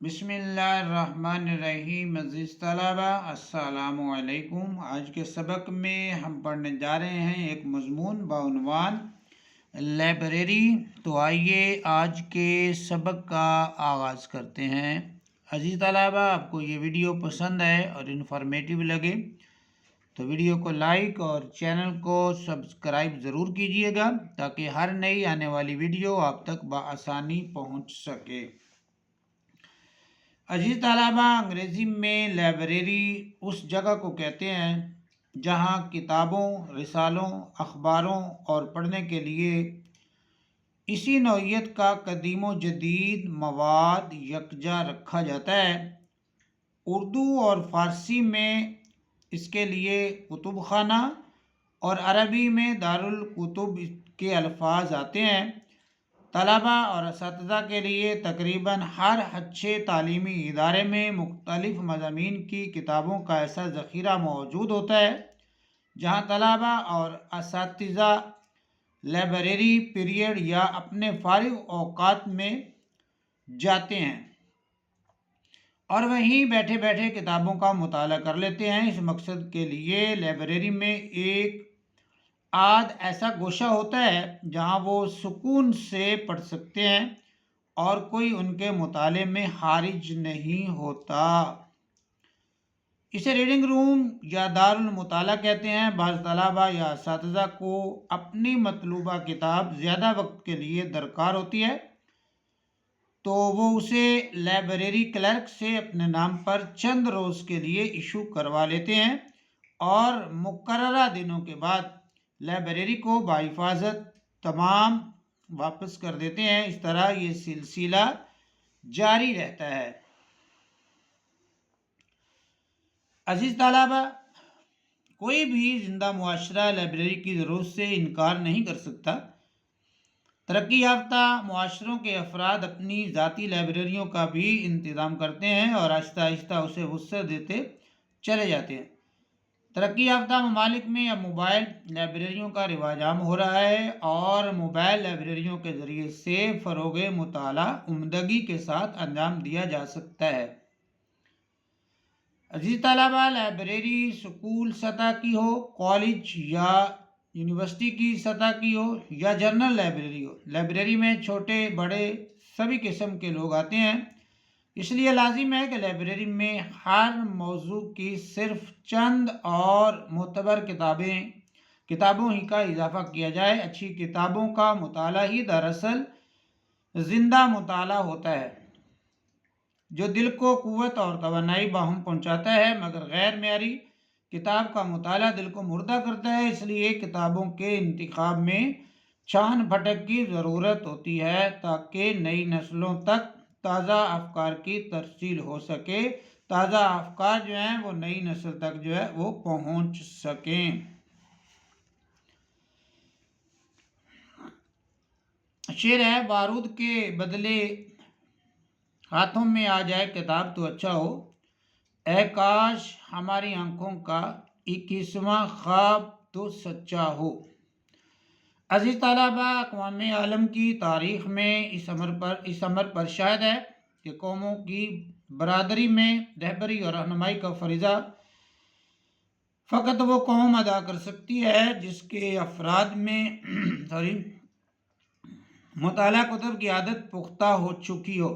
بسم اللہ الرحمن الرحیم۔ عزیز طلبہ السلام علیکم۔ آج کے سبق میں ہم پڑھنے جا رہے ہیں ایک مضمون بعنوان لائبریری۔ تو آئیے آج کے سبق کا آغاز کرتے ہیں۔ عزیز طلبہ، آپ کو یہ ویڈیو پسند ہے اور انفارمیٹیو لگے تو ویڈیو کو لائک اور چینل کو سبسکرائب ضرور کیجیے گا تاکہ ہر نئی آنے والی ویڈیو آپ تک بآسانی پہنچ سکے۔ عزیز طلبہ، انگریزی میں لائبریری اس جگہ کو کہتے ہیں جہاں کتابوں، رسالوں، اخباروں اور پڑھنے کے لیے اسی نوعیت کا قدیم و جدید مواد یکجا رکھا جاتا ہے۔ اردو اور فارسی میں اس کے لیے کتب خانہ اور عربی میں دارالکتب کے الفاظ آتے ہیں۔ طلباء اور اساتذہ کے لیے تقریباً ہر اچھے تعلیمی ادارے میں مختلف مضامین کی کتابوں کا ایسا ذخیرہ موجود ہوتا ہے جہاں طلباء اور اساتذہ لائبریری پیریڈ یا اپنے فارغ اوقات میں جاتے ہیں اور وہیں بیٹھے بیٹھے کتابوں کا مطالعہ کر لیتے ہیں۔ اس مقصد کے لیے لائبریری میں ایک ایسا گوشہ ہوتا ہے جہاں وہ سکون سے پڑھ سکتے ہیں اور کوئی ان کے مطالعے میں حارج نہیں ہوتا۔ اسے ریڈنگ روم یا دارالمطالعہ کہتے ہیں۔ بعض طلباء یا اساتذہ کو اپنی مطلوبہ کتاب زیادہ وقت کے لیے درکار ہوتی ہے تو وہ اسے لائبریری کلرک سے اپنے نام پر چند روز کے لیے ایشو کروا لیتے ہیں اور مقررہ دنوں کے بعد لائبریری کو بحفاظت تمام واپس کر دیتے ہیں۔ اس طرح یہ سلسلہ جاری رہتا ہے۔ عزیز طلبہ، کوئی بھی زندہ معاشرہ لائبریری کی ضرورت سے انکار نہیں کر سکتا۔ ترقی یافتہ معاشروں کے افراد اپنی ذاتی لائبریریوں کا بھی انتظام کرتے ہیں اور آہستہ آہستہ اسے وسعت دیتے چلے جاتے ہیں۔ ترقی یافتہ ممالک میں اب موبائل لائبریریوں کا رواج عام ہو رہا ہے اور موبائل لائبریریوں کے ذریعے سے فروغ مطالعہ عمدگی کے ساتھ انجام دیا جا سکتا ہے۔ عزیز طلبہ، لائبریری اسکول سطح کی ہو، کالج یا یونیورسٹی کی سطح کی ہو یا جنرل لائبریری ہو، لائبریری میں چھوٹے بڑے سبھی قسم کے لوگ آتے ہیں۔ اس لیے لازم ہے کہ لائبریری میں ہر موضوع کی صرف چند اور معتبر کتابوں ہی کا اضافہ کیا جائے۔ اچھی کتابوں کا مطالعہ ہی دراصل زندہ مطالعہ ہوتا ہے جو دل کو قوت اور توانائی باہم پہنچاتا ہے، مگر غیر معیاری کتاب کا مطالعہ دل کو مردہ کرتا ہے۔ اس لیے کتابوں کے انتخاب میں چھان پھٹک کی ضرورت ہوتی ہے تاکہ نئی نسلوں تک تازہ افکار کی ترسیل ہو سکے، تازہ افکار جو ہیں وہ نئی نسل تک جو ہے وہ پہنچ سکیں۔ شعر ہے: بارود کے بدلے ہاتھوں میں آ جائے کتاب تو اچھا ہو، اے کاش ہماری آنکھوں کا 21واں خواب تو سچا ہو۔ عزیز طلبہ، اقوام عالم کی تاریخ میں اس امر پر شاہد ہے کہ قوموں کی برادری میں رہبری اور رہنمائی کا فریضہ فقط وہ قوم ادا کر سکتی ہے جس کے افراد میں مطالعہ کتب کی عادت پختہ ہو چکی ہو۔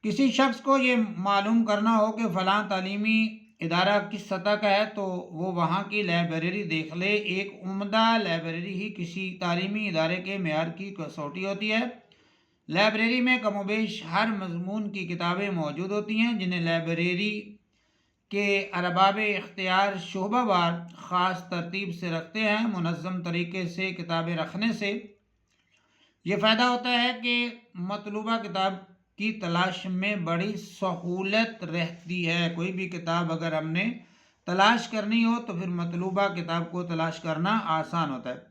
کسی شخص کو یہ معلوم کرنا ہو کہ فلاں تعلیمی ادارہ کس سطح کا ہے تو وہ وہاں کی لائبریری دیکھ لے۔ ایک عمدہ لائبریری ہی کسی تعلیمی ادارے کے معیار کی کسوٹی ہوتی ہے۔ لائبریری میں کم و بیش ہر مضمون کی کتابیں موجود ہوتی ہیں جنہیں لائبریری کے ارباب اختیار شعبہ وار خاص ترتیب سے رکھتے ہیں۔ منظم طریقے سے کتابیں رکھنے سے یہ فائدہ ہوتا ہے کہ مطلوبہ کتاب کی تلاش میں بڑی سہولت رہتی ہے۔ کوئی بھی کتاب اگر ہم نے تلاش کرنی ہو تو پھر مطلوبہ کتاب کو تلاش کرنا آسان ہوتا ہے۔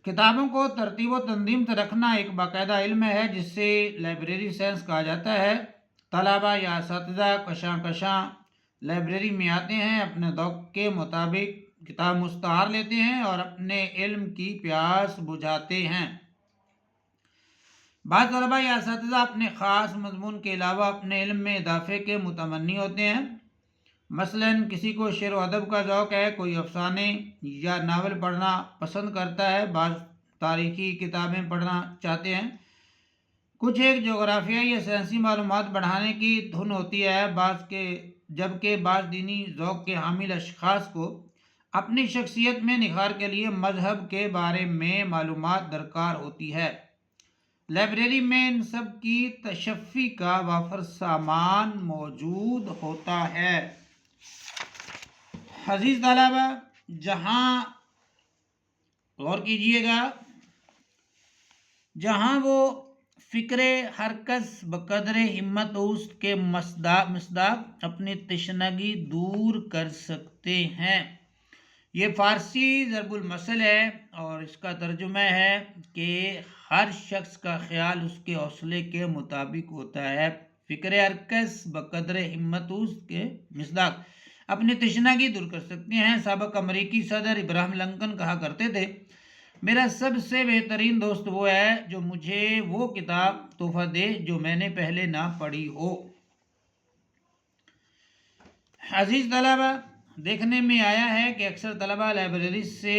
کتابوں کو ترتیب و تنظیم سے رکھنا ایک باقاعدہ علم ہے جسے لائبریری سائنس کہا جاتا ہے۔ طلباء یا اساتذہ کشاں لائبریری میں آتے ہیں، اپنے ذوق کے مطابق کتاب مستعار لیتے ہیں اور اپنے علم کی پیاس بجھاتے ہیں۔ بعض طلباء یا اساتذہ اپنے خاص مضمون کے علاوہ اپنے علم میں اضافے کے متمنی ہوتے ہیں۔ مثلاً کسی کو شعر و ادب کا ذوق ہے، کوئی افسانے یا ناول پڑھنا پسند کرتا ہے، بعض تاریخی کتابیں پڑھنا چاہتے ہیں، کچھ ایک جغرافیائی یا سائنسی معلومات بڑھانے کی دھن ہوتی ہے، جبکہ بعض دینی ذوق کے حامل اشخاص کو اپنی شخصیت میں نکھار کے لیے مذہب کے بارے میں معلومات درکار ہوتی ہے۔ لائبریری میں ان سب کی تشفی کا وافر سامان موجود ہوتا ہے۔ عزیز طلبہ، جہاں غور کیجئے گا، جہاں وہ فکر ہر کس بقدر ہمت اوست کے مصداق اپنی تشنگی دور کر سکتے ہیں۔ یہ فارسی ضرب المثل ہے اور اس کا ترجمہ ہے کہ ہر شخص کا خیال اس کے حوصلے کے مطابق ہوتا ہے۔ فکر ہر کس بقدر ہمت اوست کے مصداق اپنی تشنگی دور کر سکتے ہیں۔ سابق امریکی صدر ابراہیم لنکن کہا کرتے تھے، میرا سب سے بہترین دوست وہ ہے جو مجھے وہ کتاب تحفہ دے جو میں نے پہلے نہ پڑھی ہو۔ عزیز طلبہ، دیکھنے میں آیا ہے کہ اکثر طلبہ لائبریری سے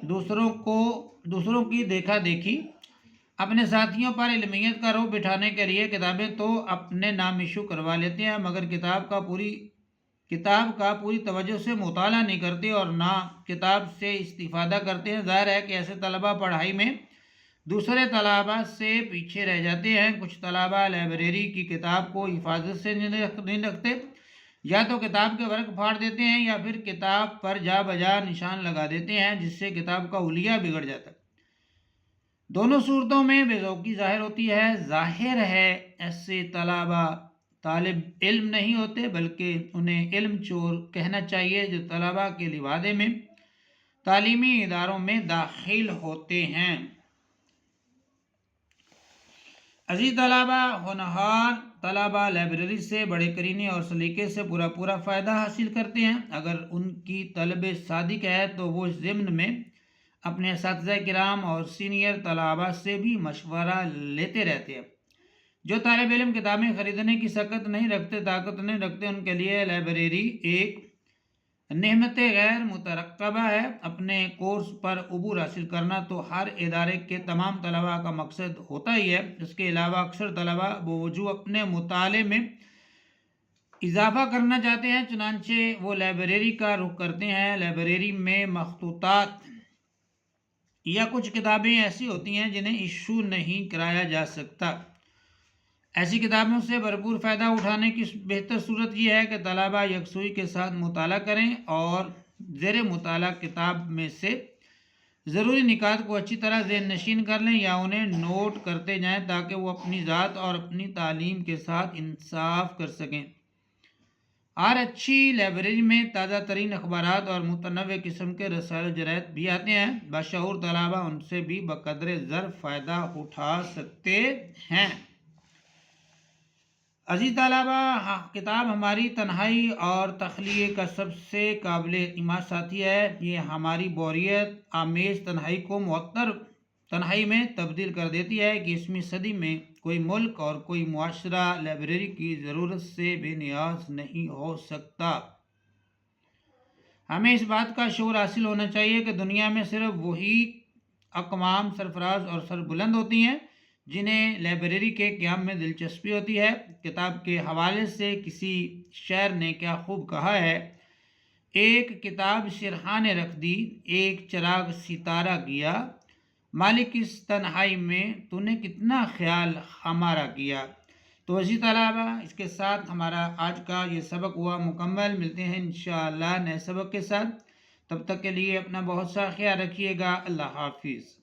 دوسروں کی دیکھا دیکھی اپنے ساتھیوں پر علمیت کا رعب بٹھانے کے لیے کتابیں تو اپنے نام ایشو کروا لیتے ہیں، مگر کتاب کا پوری توجہ سے مطالعہ نہیں کرتے اور نہ کتاب سے استفادہ کرتے ہیں۔ ظاہر ہے کہ ایسے طلبہ پڑھائی میں دوسرے طلبہ سے پیچھے رہ جاتے ہیں۔ کچھ طلبہ لائبریری کی کتاب کو حفاظت سے نہیں رکھتے، یا تو کتاب کے ورق پھاڑ دیتے ہیں یا پھر کتاب پر جا بجا نشان لگا دیتے ہیں، جس سے کتاب کا حلیہ بگڑ جاتا ہے۔ دونوں صورتوں میں بے ذوقی ظاہر ہوتی ہے۔ ظاہر ہے ایسے طلبہ طالب علم نہیں ہوتے، بلکہ انہیں علم چور کہنا چاہیے جو طلبہ کے لبادے میں تعلیمی اداروں میں داخل ہوتے ہیں۔ عزیز طلبہ، ہونہار طلبہ لائبریری سے بڑے قرینے اور سلیقے سے پورا فائدہ حاصل کرتے ہیں۔ اگر ان کی طلب صادق ہے تو وہ اس ضمن میں اپنے اساتذہ کرام اور سینئر طلبہ سے بھی مشورہ لیتے رہتے ہیں۔ جو طالب علم کتابیں خریدنے کی طاقت نہیں رکھتے، ان کے لیے لائبریری ایک نعمت غیر مترقبہ ہے۔ اپنے کورس پر عبور حاصل کرنا تو ہر ادارے کے تمام طلباء کا مقصد ہوتا ہی ہے۔ اس کے علاوہ اکثر طلباء بوجود اپنے مطالعے میں اضافہ کرنا چاہتے ہیں، چنانچہ وہ لائبریری کا رخ کرتے ہیں۔ لائبریری میں مخطوطات یا کچھ کتابیں ایسی ہوتی ہیں جنہیں ایشو نہیں کرایا جا سکتا۔ ایسی کتابوں سے بھرپور فائدہ اٹھانے کی بہتر صورت یہ ہے کہ طلباء یکسوئی کے ساتھ مطالعہ کریں اور زیر مطالعہ کتاب میں سے ضروری نکات کو اچھی طرح ذہن نشین کر لیں یا انہیں نوٹ کرتے جائیں تاکہ وہ اپنی ذات اور اپنی تعلیم کے ساتھ انصاف کر سکیں۔ اور اچھی لائبریری میں تازہ ترین اخبارات اور متنوع قسم کے رسائل و جرائد بھی آتے ہیں۔ باشعور طلباء ان سے بھی بقدر ذر فائدہ اٹھا سکتے ہیں۔ عزیز طلباء، کتاب ہماری تنہائی اور تخلیق کا سب سے قابل اعتماد ساتھی ہے۔ یہ ہماری بوریت آمیز تنہائی کو معطر تنہائی میں تبدیل کر دیتی ہے۔ 21ویں صدی میں کوئی ملک اور کوئی معاشرہ لائبریری کی ضرورت سے بے نیاز نہیں ہو سکتا۔ ہمیں اس بات کا شعور حاصل ہونا چاہیے کہ دنیا میں صرف وہی اقوام سرفراز اور سربلند ہوتی ہیں جنہیں لائبریری کے قیام میں دلچسپی ہوتی ہے۔ کتاب کے حوالے سے کسی شاعر نے کیا خوب کہا ہے، ایک کتاب سرہاں نے رکھ دی، ایک چراغ ستارہ کیا، مالک اس تنہائی میں تو نے کتنا خیال ہمارا کیا۔ تو عزیز طلبہ، اس کے ساتھ ہمارا آج کا یہ سبق ہوا مکمل۔ ملتے ہیں انشاءاللہ نئے سبق کے ساتھ، تب تک کے لیے اپنا بہت سا خیال رکھیے گا۔ اللہ حافظ۔